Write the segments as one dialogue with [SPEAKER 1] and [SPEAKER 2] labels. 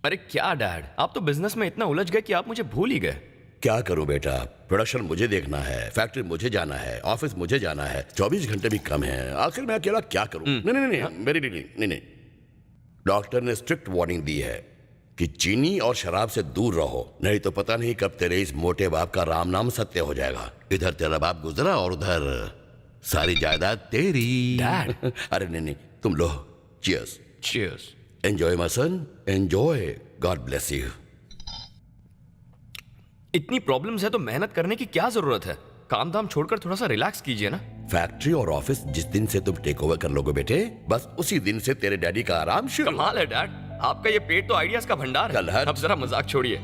[SPEAKER 1] अरे क्या डैड, आप तो बिजनेस में इतना उलझ गए कि आप मुझे भूल ही गए।
[SPEAKER 2] क्या करूं बेटा, प्रोडक्शन मुझे देखना है, फैक्ट्री मुझे जाना है, ऑफिस मुझे जाना है, 24 घंटे भी कम है। आखिर मैं अकेला क्या करूं? नहीं नहीं नहीं, मेरी नहीं। डॉक्टर ने स्ट्रिक्ट वार्निंग दी है कि चीनी और शराब से दूर रहो, नहीं तो पता नहीं कब तेरे इस मोटे बाप का राम नाम सत्य हो जाएगा। इधर तेरा बाप गुजरा और उधर सारी जायदाद तेरी।
[SPEAKER 1] डैड
[SPEAKER 2] अरे नहीं, तुम लो। Cheers.
[SPEAKER 1] Cheers.
[SPEAKER 2] Enjoy my son, enjoy. God bless you.
[SPEAKER 1] इतनी प्रॉब्लम्स है तो मेहनत करने की क्या जरूरत है? काम धाम छोड़कर थोड़ा सा रिलैक्स कीजिए ना।
[SPEAKER 2] फैक्ट्री और ऑफिस जिस दिन से तुम टेक ओवर कर लोगे बेटे, बस उसी दिन से तेरे डैडी का आराम शुरू।
[SPEAKER 1] कमाल है डैड, आपका ये पेट तो आइडियाज का भंडार है। अब जरा मजाक छोड़िए।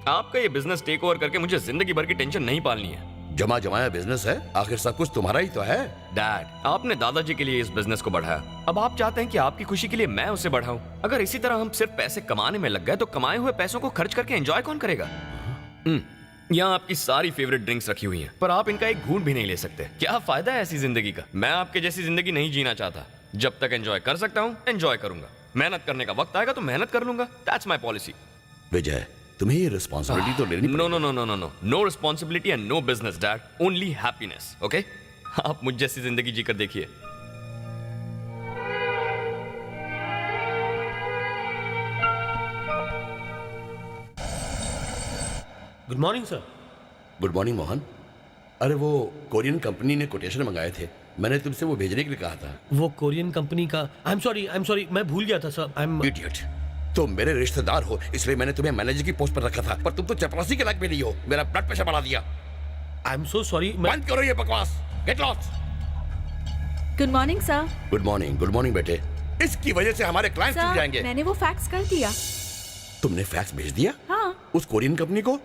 [SPEAKER 1] आपका ये बिजनेस टेक ओवर करके मुझे जिंदगी भर की टेंशन नहीं पालनी है।
[SPEAKER 2] जमा जमाया बिजनेस है, आखिर सब कुछ तुम्हारा ही तो है।
[SPEAKER 1] डैड, आपने दादाजी के लिए इस बिजनेस को बढ़ाया, अब आप चाहते हैं कि आपकी खुशी के लिए मैं उसे बढ़ाऊं। अगर इसी तरह हम सिर्फ पैसे कमाने में लग गए तो कमाए हुए पैसों को खर्च करके एंजॉय कौन करेगा? यहाँ आपकी सारी फेवरेट ड्रिंक्स रखी हुई हैं, पर आप इनका एक घूंट भी नहीं ले सकते। क्या फायदा है ऐसी जिंदगी का? मैं आपके जैसी जिंदगी नहीं जीना चाहता। जब तक एंजॉय कर सकता हूँ एंजॉय करूंगा, मेहनत करने का वक्त आएगा तो मेहनत कर लूंगा। That's my policy.
[SPEAKER 2] विजय, तुम्हें ये रिस्पॉन्सिबिलिटी तो लेनी
[SPEAKER 1] no no no no no no no responsibility and no business dad, only happiness. Okay, आप मुझ जैसी जिंदगी जीकर देखिए।
[SPEAKER 3] Good morning sir.
[SPEAKER 2] Good morning Mohan. अरे वो कोरियन कंपनी ने कोटेशन मंगाए थे, मैंने तुमसे वो भेजने के लिए कहा था।
[SPEAKER 3] वो कोरियन कंपनी का आई एम सॉरी, मैं भूल गया था सर। I am
[SPEAKER 2] idiot. तुम मेरे रिश्तेदार हो इसलिए मैंने तुम्हें मैनेजर की पोस्ट पर रखा था, पर तुम तो चपरासी के लायक भी नहीं हो। मेरा ब्लड प्रेशर बढ़ा दिया।
[SPEAKER 3] I am so sorry.
[SPEAKER 2] बंद करो ये बकवास। Get lost.
[SPEAKER 4] Good morning sir.
[SPEAKER 2] Good morning बेटे। इसकी वजह से हमारे क्लाइंट चुप जाएंगे।
[SPEAKER 4] मैंने वो फैक्स कर दिया।
[SPEAKER 2] तुमने फैक्स भेज दिया?
[SPEAKER 4] हाँ।
[SPEAKER 2] उस कोरियन कंपनी को?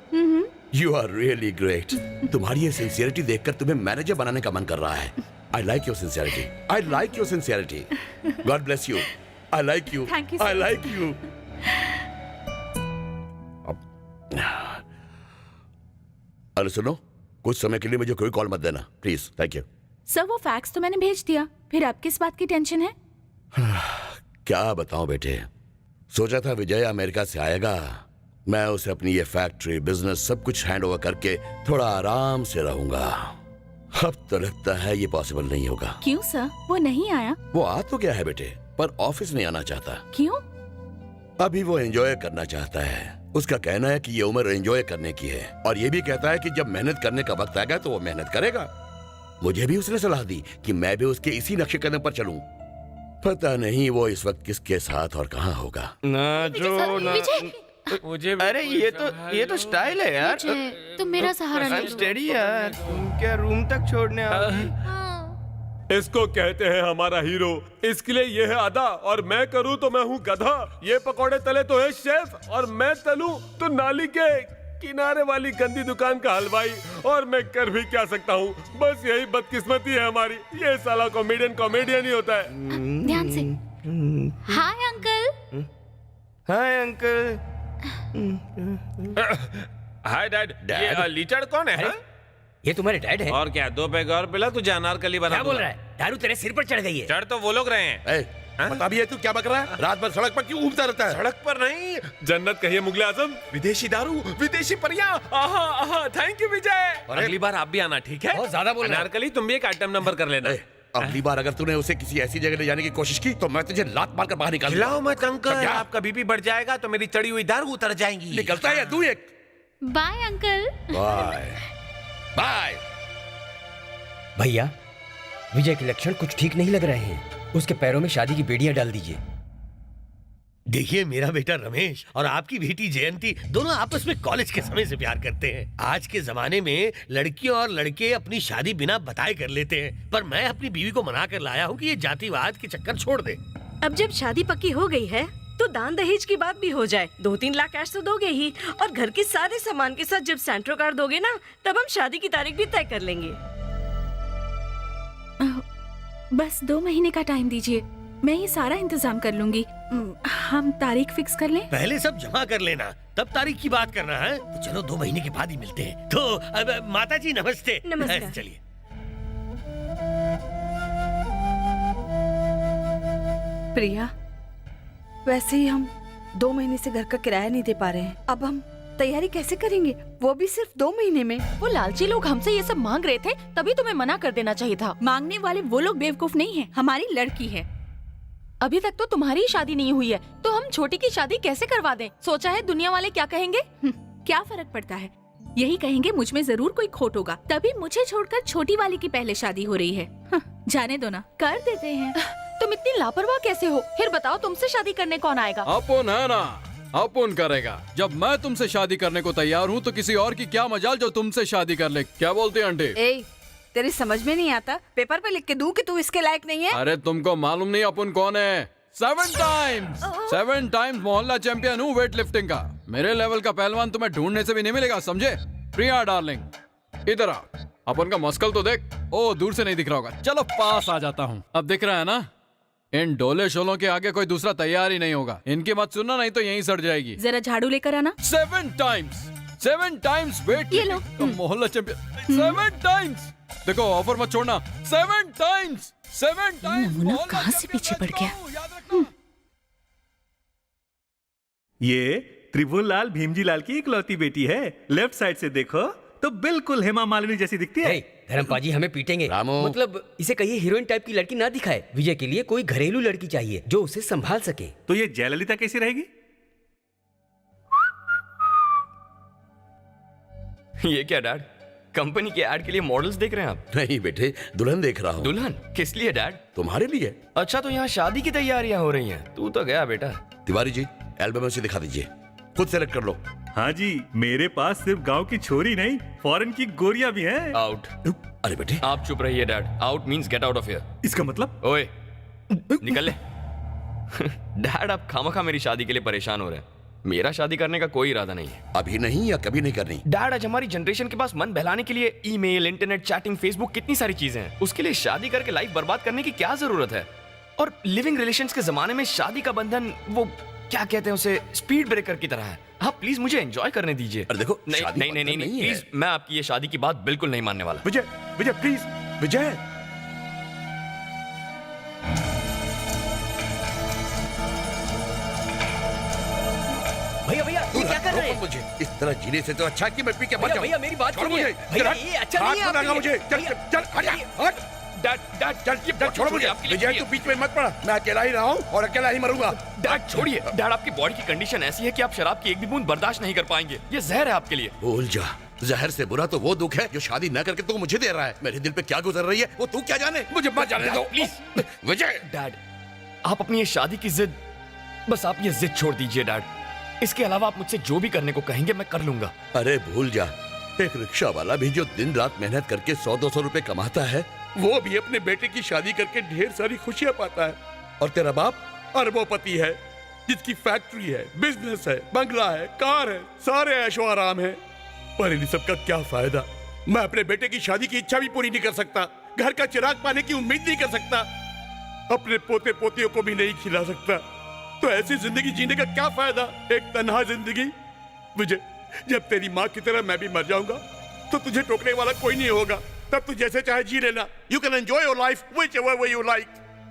[SPEAKER 2] You are really great. तुम्हारी ये सिंसियरिटी देखकर तुम्हें मैनेजर बनाने का मन कर रहा है। I like your sincerity. God bless you. I like you.
[SPEAKER 4] Thank you, sir.
[SPEAKER 2] I like you. अरे सुनो, कुछ समय के लिए मुझे कोई कॉल मत देना प्लीज। Thank you.
[SPEAKER 4] सर वो फैक्स तो मैंने भेज दिया, फिर आप किस बात की टेंशन है?
[SPEAKER 2] क्या बताऊं बेटे, सोचा था विजय अमेरिका से आएगा, मैं उसे अपनी ये फैक्ट्री बिजनेस सब कुछ हैंड ओवर करके थोड़ा आराम से रहूंगा। अब तो लगता है ये पॉसिबल नहीं होगा।
[SPEAKER 4] क्यों सर, वो नहीं आया?
[SPEAKER 2] वो आ तो गया है बेटे, पर ऑफिस नहीं आना चाहता।
[SPEAKER 4] क्यों?
[SPEAKER 2] अभी वो एंजॉय करना चाहता है। उसका कहना है कि ये उम्र एंजॉय करने की है, और ये भी कहता है कि जब मेहनत करने का वक्त आएगा तो वो मेहनत करेगा। मुझे भी उसने सलाह दी कि मैं भी उसके इसी नक्शे कदम पर चलूं। पता नहीं वो इस वक्त किसके साथ और कहाँ होगा।
[SPEAKER 1] ना जो ना मुझे। अरे ये तो स्टाइल है यार।
[SPEAKER 5] तुम मेरा सहारा ले लो।
[SPEAKER 1] स्टेडी यार, तुम क्या रूम तक छोड़ने आओगी?
[SPEAKER 6] इसको कहते हैं हमारा हीरो। इसके लिए ये है अदा, और मैं करूं तो मैं हूं गधा। ये पकौड़े तले तो है शेफ, और मैं तलूं तो नाली के किनारे वाली गंदी दुकान का हलवाई। और मैं कर भी क्या सकता हूँ, बस यही बदकिस्मती है हमारी। ये साला कॉमेडियन ही होता है।
[SPEAKER 5] ध्यान से। Hi uncle.
[SPEAKER 1] Hi uncle.
[SPEAKER 6] Hi dad. ये लीचड़ कौन है? हाँ?
[SPEAKER 7] ये तुम्हारे डैड है?
[SPEAKER 6] और क्या, 2 पैग और पिला, तुझे अनारकली बना
[SPEAKER 7] क्या बोल रहा है? दारू तेरे सिर पर चढ़ गई है।
[SPEAKER 6] चढ़ तो वो लोग रहे हैं।
[SPEAKER 2] बता भी है तू क्या बक रहा है? रात भर सड़क पर क्यों घूमता रहता है?
[SPEAKER 6] सड़क पर नहीं, जन्नत कहिए मुगले आजम। विदेशी दारू, विदेशी परियां। आहा आहा, थैंक यू विजय। और अगली बार आप भी आना, ठीक है?
[SPEAKER 7] बहुत ज्यादा बोल रहा है।
[SPEAKER 6] अनारकली, तुम भी एक आइटम नंबर कर लेना।
[SPEAKER 2] अगली बार अगर तूने उसे किसी ऐसी जगह ले जाने की कोशिश की तो मैं तुझे लात मारकर बाहर निकाल दूंगा।
[SPEAKER 6] खिलाओ मत अंकल, आपका बीपी बढ़ जाएगा तो मेरी चढ़ी हुई दारू उतर जाएंगी।
[SPEAKER 2] निकलता है या तू एक?
[SPEAKER 5] Bye uncle.
[SPEAKER 2] Bye bye.
[SPEAKER 7] भैया, विजय के लक्षण कुछ ठीक नहीं लग रहे हैं। उसके पैरों में शादी की बेड़ियां डाल दीजिए।
[SPEAKER 3] देखिए, मेरा बेटा रमेश और आपकी बेटी जयंती दोनों आपस में कॉलेज के समय से प्यार करते हैं। आज के जमाने में लड़कियां और लड़के अपनी शादी बिना बताए कर लेते हैं, पर मैं अपनी बीवी को मना कर लाया हूँ कि ये जातिवाद के चक्कर छोड़ दे।
[SPEAKER 8] अब जब शादी पक्की हो गई है तो दान दहेज की बात भी हो जाए। 2-3 लाख कैश तो दोगे ही, और घर के सारे सामान के साथ जब सेंट्रो कार्ड दोगे ना, तब हम शादी की तारीख भी तय कर लेंगे।
[SPEAKER 4] बस 2 महीने का टाइम दीजिए, मैं ये सारा इंतजाम कर लूंगी। हम तारीख फिक्स कर लें?
[SPEAKER 3] पहले सब जमा कर लेना, तब तारीख की बात करना है। तो चलो 2 महीने के बाद ही मिलते हैं। तो अब माता जी नमस्ते।
[SPEAKER 8] नमस्कार।
[SPEAKER 3] चलिए।
[SPEAKER 4] प्रिया, वैसे ही हम
[SPEAKER 9] 2 महीने से घर का किराया नहीं दे पा रहे हैं। अब हम तैयारी कैसे करेंगे, वो भी सिर्फ 2 महीने में।
[SPEAKER 10] वो लालची लोग हमसे ये सब मांग रहे थे, तभी तुम्हें मना कर देना चाहिए था।
[SPEAKER 4] मांगने वाले वो लोग बेवकूफ नहीं है, हमारी लड़की है।
[SPEAKER 10] अभी तक तो तुम्हारी ही शादी नहीं हुई है, तो हम छोटी की शादी कैसे करवा दें? सोचा है दुनिया वाले क्या कहेंगे?
[SPEAKER 4] क्या फर्क पड़ता है, यही कहेंगे मुझ में जरूर कोई खोट होगा, तभी मुझे छोड़कर छोटी वाली की पहले शादी हो रही है। जाने दो ना, कर देते हैं।
[SPEAKER 10] तुम इतनी लापरवाह कैसे हो? फिर बताओ, तुमसे शादी करने कौन आएगा?
[SPEAKER 11] अपुन है ना, अपुन करेगा। जब मैं तुमसे शादी करने को तैयार हूँ तो किसी और की क्या मजाल जो तुमसे शादी कर ले। क्या बोलती है आंटी?
[SPEAKER 9] ए, तेरी समझ में नहीं आता? पेपर पे लिख के दूं कि तू इसके लायक नहीं है?
[SPEAKER 11] अरे तुमको मालूम नहीं अपुन कौन है? 7 टाइम्स मोहल्ला चैंपियन हूँ वेट लिफ्टिंग का। मेरे लेवल का पहलवान तुम्हें ढूंढने से भी नहीं मिलेगा, समझे? प्रिया डार्लिंग, इधर आ। अपन का मस्कल तो देख। ओ, दूर से नहीं दिख रहा होगा, चलो पास आ जाता हूँ। अब दिख रहा है ना? इन डोले शोलों के आगे कोई दूसरा तैयार ही नहीं होगा। इनकी मत सुनना, नहीं तो यहीं सड़ जाएगी।
[SPEAKER 4] जरा झाड़ू लेकर आना।
[SPEAKER 11] 7 टाइम्स वेट
[SPEAKER 4] ये लो।
[SPEAKER 11] मोहल्ला चैंपियन 7 टाइम्स। देखो ऑफर मत छोड़ना। 7 टाइम्स
[SPEAKER 4] नमूना कहाँ से पीछे पड़ गया?
[SPEAKER 12] ये त्रिभुवन लाल भीमजी लाल की इकलौती बेटी है। लेफ्ट साइड से देखो तो बिल्कुल हेमा मालिनी जैसी दिखती है।
[SPEAKER 7] धर्मपाजी हमें पीटेंगे।
[SPEAKER 2] रामू।
[SPEAKER 7] मतलब इसे कहिए हीरोइन टाइप की लड़की ना दिखाए। विजय के लिए कोई घरेलू लड़की चाहिए जो उसे संभाल सके।
[SPEAKER 12] तो ये जयललिता कैसी रहेगी?
[SPEAKER 1] ये क्या डैड, कंपनी के ऐड के लिए मॉडल्स देख रहे हैं आप?
[SPEAKER 2] नहीं बेटे, दुल्हन देख रहा हूँ।
[SPEAKER 1] दुल्हन किस लिए डैड?
[SPEAKER 2] तुम्हारे लिए।
[SPEAKER 1] अच्छा, तो यहाँ शादी की तैयारियां हो रही हैं। तू तो गया बेटा।
[SPEAKER 2] तिवारी जी, एल्बम से दिखा दीजिए, खुद सेलेक्ट कर लो।
[SPEAKER 12] हाँ जी, मेरे पास सिर्फ गांव की छोरी नहीं, फॉरेन की गोरियां भी हैं।
[SPEAKER 1] आउट।
[SPEAKER 2] अरे बेटे,
[SPEAKER 1] आप चुप रहिए dad. Out means get out of here.
[SPEAKER 12] इसका मतलब?
[SPEAKER 1] ओए निकल ले। डैड, आप खामखा मेरी शादी के लिए परेशान हो रहे हैं। मेरा शादी करने का कोई इरादा नहीं है।
[SPEAKER 2] अभी नहीं या कभी नहीं करनी?
[SPEAKER 1] डैड, आज हमारी जनरेशन के पास मन बहलाने के लिए ईमेल, इंटरनेट, चैटिंग, फेसबुक, कितनी सारी चीजें हैं। उसके लिए शादी करके लाइफ बर्बाद करने की क्या जरूरत है? और लिविंग रिलेशंस के जमाने में शादी का बंधन, वो क्या कहते हैं उसे, स्पीड ब्रेकर की तरह है। हाँ प्लीज मुझे एंजॉय करने दीजिए।
[SPEAKER 2] अरे देखो,
[SPEAKER 1] नहीं
[SPEAKER 2] शादी
[SPEAKER 1] नहीं नहीं नहीं,
[SPEAKER 2] नहीं है।
[SPEAKER 1] प्लीज, मैं आपकी ये शादी की बात बिल्कुल नहीं मानने वाला।
[SPEAKER 12] विजय, विजय प्लीज, विजय।
[SPEAKER 7] भैया भैया ये क्या कर रहे हैं?
[SPEAKER 2] मुझे इस तरह जीने से तो अच्छा है कि मैं पी के मर
[SPEAKER 7] भैया
[SPEAKER 2] जाऊं।
[SPEAKER 7] भैया मेरी बात
[SPEAKER 2] छोड़
[SPEAKER 7] सुनिए।
[SPEAKER 2] मुझे।
[SPEAKER 7] भैया
[SPEAKER 2] चल,
[SPEAKER 7] ये अच्छा
[SPEAKER 2] हाथ
[SPEAKER 7] नहीं है
[SPEAKER 2] मत लगा
[SPEAKER 7] आपके
[SPEAKER 2] मुझे।
[SPEAKER 7] लिए।
[SPEAKER 2] चल
[SPEAKER 7] भैया,
[SPEAKER 2] चल हट जा, हट।
[SPEAKER 1] डैड डैड
[SPEAKER 2] चल
[SPEAKER 1] ये
[SPEAKER 2] छोड़ मुझे।
[SPEAKER 1] आपके लिए
[SPEAKER 2] विजय, तू बीच में मत पड़ा। मैं अकेला ही रहा हूँ और अकेला ही मरूंगा।
[SPEAKER 1] डैड छोड़िए। डैड, आपकी बॉडी की कंडीशन ऐसी है कि आप शराब की एक भी बूंद बर्दाश्त नहीं कर पाएंगे। ये जहर है आपके लिए।
[SPEAKER 2] भूल जा, जहर से बुरा तो वो दुख है जो शादी न करके तू मुझे दे रहा है। मेरे दिल पे क्या गुजर रही है वो तू क्या जाने। मुझे मत जाने दो
[SPEAKER 1] प्लीज।
[SPEAKER 2] विजय।
[SPEAKER 1] डैड, आप अपनी ये शादी की जिद, बस आप ये जिद छोड़ दीजिए डैड। इसके अलावा आप मुझसे जो भी करने को कहेंगे मैं कर लूंगा।
[SPEAKER 2] अरे भूल जा, एक रिक्शा वाला भी जो दिन रात मेहनत करके 100-200 रुपए कमाता है, वो भी अपने बेटे की शादी करके ढेर सारी खुशियां पाता है। और तेरा बाप अरबोपति है, जिसकी फैक्ट्री है, बिजनेस है, बंगला है, कार है, सारे ऐशो आराम है। पर इन सब का क्या फायदा? मैं अपने बेटे की शादी की इच्छा भी पूरी नहीं कर सकता, घर का चिराग पाने की उम्मीद नहीं कर सकता, अपने पोते पोतियों को भी नहीं खिला सकता। तो ऐसी जिंदगी जीने का क्या फायदा? एक तन्हा जिंदगी। विजय, जब तेरी माँ की तरह मैं भी मर जाऊंगा तो तुझे टोकने वाला कोई नहीं होगा। तब तू जैसे चाहे जी लेना। You can enjoy your life whichever way you like.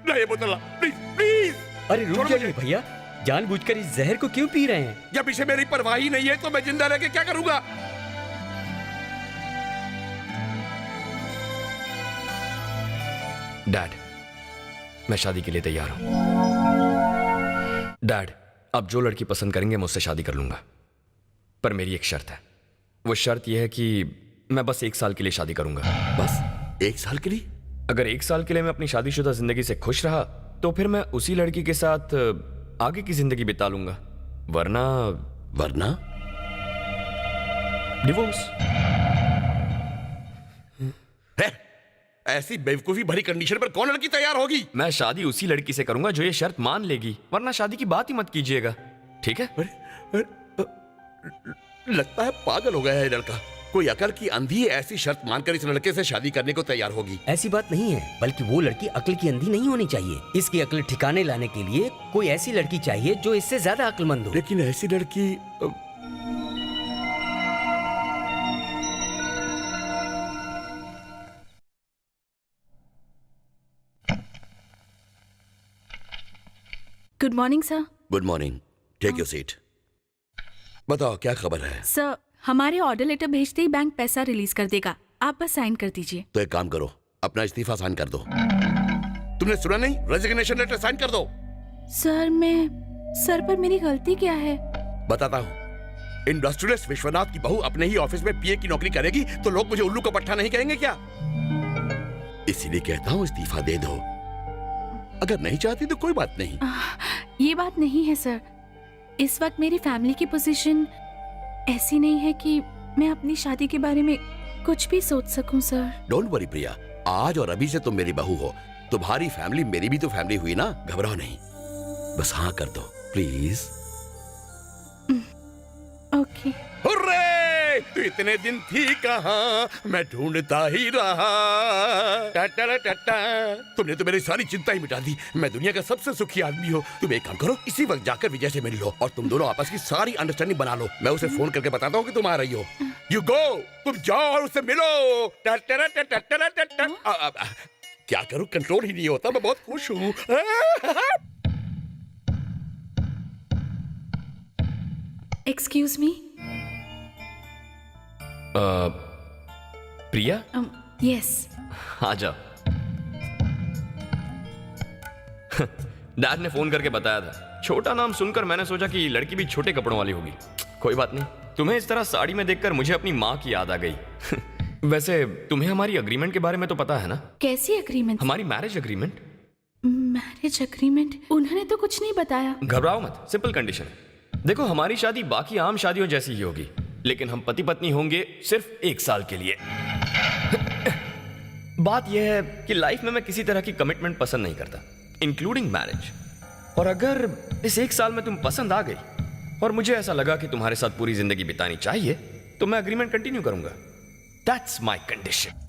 [SPEAKER 2] ना ये बोतला प्लीज प्लीज।
[SPEAKER 7] अरे रुक जाइए भैया, जानबूझकर इस जहर को क्यों पी रहे हैं?
[SPEAKER 2] जब इसे मेरी परवाह ही नहीं है तो मैं जिंदा रह के क्या करूंगा?
[SPEAKER 1] डैड, मैं शादी के लिए तैयार हूं। डैड, आप जो लड़की पसंद करेंगे मैं उससे शादी कर लूंगा, पर मेरी एक शर्त है। वो शर्त यह है कि मैं बस 1 साल के लिए शादी करूंगा।
[SPEAKER 2] बस 1 साल के लिए?
[SPEAKER 1] अगर 1 साल के लिए मैं अपनी शादीशुदा जिंदगी से खुश रहा तो फिर मैं उसी लड़की के साथ आगे की जिंदगी बिता लूंगा, वरना
[SPEAKER 2] वरना
[SPEAKER 1] डिवोर्स।
[SPEAKER 2] ऐसी बेवकूफी भरी कंडीशन पर कौन लड़की तैयार होगी?
[SPEAKER 1] मैं शादी उसी लड़की से करूंगा जो ये शर्त मान लेगी, वरना शादी की बात ही मत कीजिएगा, ठीक है?
[SPEAKER 2] लगता है पागल हो गया है लड़का। कोई अकल की अंधी ऐसी शर्त मानकर इस लड़के से शादी करने को तैयार होगी।
[SPEAKER 7] ऐसी बात नहीं है, बल्कि वो लड़की अक्ल की अंधी नहीं होनी चाहिए। इसकी अक्ल ठिकाने लाने के लिए कोई ऐसी लड़की चाहिए जो इससे ज्यादा अक्लमंद हो।
[SPEAKER 2] लेकिन ऐसी लड़की
[SPEAKER 4] good morning sir.
[SPEAKER 2] Good morning. Take your seat. बताओ क्या खबर है?
[SPEAKER 4] सर, हमारे ऑर्डर लेटर भेजते ही बैंक पैसा रिलीज कर देगा, आप बस साइन कर दीजिए।
[SPEAKER 2] तो एक काम करो, अपना इस्तीफा साइन कर दो। तुमने सुना नहीं? रेजिग्नेशन लेटर साइन कर दो।
[SPEAKER 4] सर पर मेरी गलती क्या है?
[SPEAKER 2] बताता हूँ। इंडस्ट्रियलिस्ट विश्वनाथ की बहू अपने ही ऑफिस में पीए की नौकरी करेगी तो लोग मुझे उल्लू का पट्टा नहीं कहेंगे क्या? इसीलिए कहता हूँ इस्तीफा दे दो। अगर नहीं चाहती तो कोई बात नहीं।
[SPEAKER 4] ये बात नहीं है सर, इस वक्त मेरी फैमिली की पोजीशन ऐसी नहीं है कि मैं अपनी शादी के बारे में कुछ भी सोच सकूं सर।
[SPEAKER 2] डोंट वरी प्रिया, आज और अभी से तुम मेरी बहू हो। तुम्हारी फैमिली मेरी भी तो फैमिली हुई ना, घबराओ नहीं, बस हाँ कर दो प्लीज।
[SPEAKER 4] ओके।
[SPEAKER 2] हुर्रे! तू इतने दिन थी कहाँ, मैं ढूंढता ही रहा। तुमने तो मेरी सारी चिंता ही मिटा दी। मैं दुनिया का सबसे सुखी आदमी हूँ। तुम एक काम करो, इसी वक्त जाकर विजय से मिल लो और तुम दोनों आपस की सारी अंडरस्टैंडिंग बना लो। मैं उसे फोन करके बताता हूँ कि तुम आ रही हो। यू गो, तुम जाओ और उससे मिलो। क्या करूँ, कंट्रोल ही नहीं होता। मैं बहुत खुश हूँ।
[SPEAKER 4] Excuse me.
[SPEAKER 1] प्रिया,
[SPEAKER 4] यस।
[SPEAKER 1] आ जाओ। डैड ने फोन करके बताया था। छोटा नाम सुनकर मैंने सोचा कि लड़की भी छोटे कपड़ों वाली होगी। कोई बात नहीं, तुम्हें इस तरह साड़ी में देखकर मुझे अपनी माँ की याद आ गई। वैसे तुम्हें हमारी अग्रीमेंट के बारे में तो पता है ना?
[SPEAKER 4] कैसी अग्रीमेंट?
[SPEAKER 1] हमारी मैरिज अग्रीमेंट।
[SPEAKER 4] Marriage agreement? उन्होंने तो कुछ नहीं बताया।
[SPEAKER 1] घबराओ मत, सिंपल कंडीशन है। देखो, हमारी शादी बाकी आम शादियों जैसी ही होगी, लेकिन हम पति पत्नी होंगे सिर्फ 1 साल के लिए। बात यह है कि लाइफ में मैं किसी तरह की कमिटमेंट पसंद नहीं करता, इंक्लूडिंग मैरिज। और अगर इस 1 साल में तुम पसंद आ गई और मुझे ऐसा लगा कि तुम्हारे साथ पूरी जिंदगी बितानी चाहिए, तो मैं अग्रीमेंट कंटिन्यू करूंगा। That's my condition.